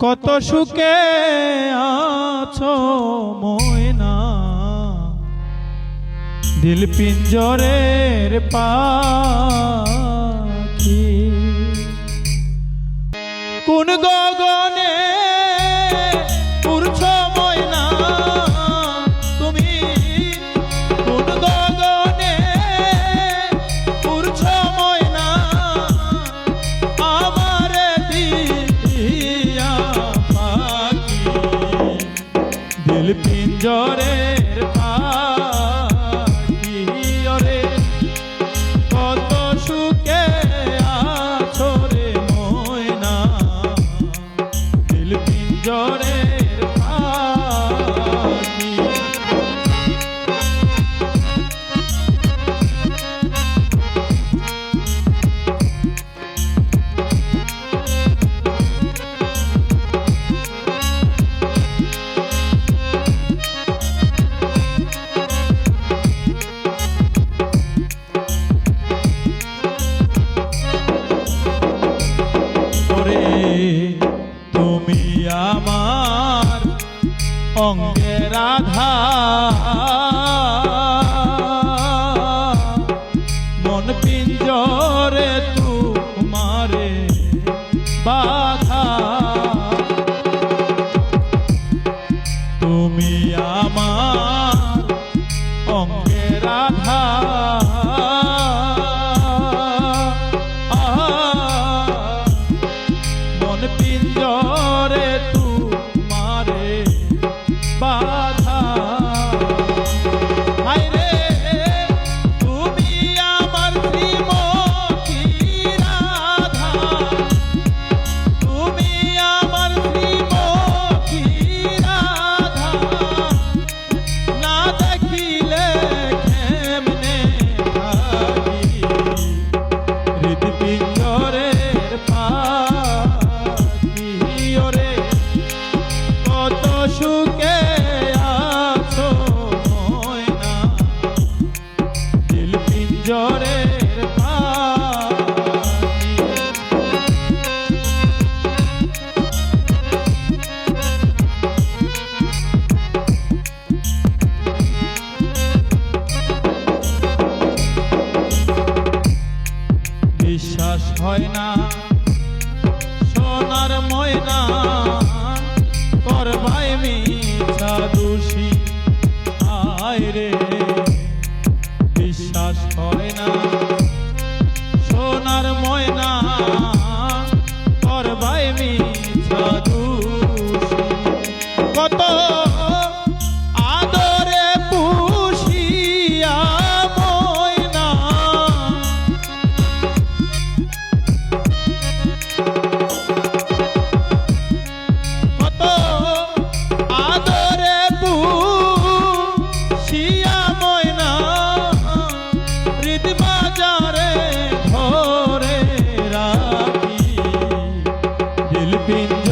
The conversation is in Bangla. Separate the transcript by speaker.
Speaker 1: কত সুখে আছো ময়না, দিল পিঞ্জরের পাখি। কোন গগনে উড়ছো ময়না তুমি, কোন গগনে উড়ছো ময়না, আমারে দিয়া পাখি। দিল পিঞ্জরের পাখি ওরে, কত সুখে আছো রে ময়না, দিল পিঞ্জরের পাখি। তুমি আমার অঙ্গের আধার, মন পিঞ্জরে তোমারে বাধা। তুমি আমার অঙ্গের আধার, মন পিঞ্জরে তোমারে বাধা। হায়রে তুমি আমার শ্রীমতী রাধা, তুমি আমার শ্রীমতী রাধা, না দেখিলে কেমনে থাকি। হৃদপিঞ্জরের পাখি ওরে, কত সুখে আছো ময়না, দিল পিঞ্জরের পাখি। বিশ্বাস হয় না সোনার ময়না, করবাই মিছা দোষী। আয় রে বিশ্বাস হয় না সোনার ময়না, করবাই মিছা দোষী। কত আদরে পুষিয়া ময়না, কত আদরে পুষিয়া ময়না, হৃদ বাজারে ধরে রাখি। দিল পিঞ্জরে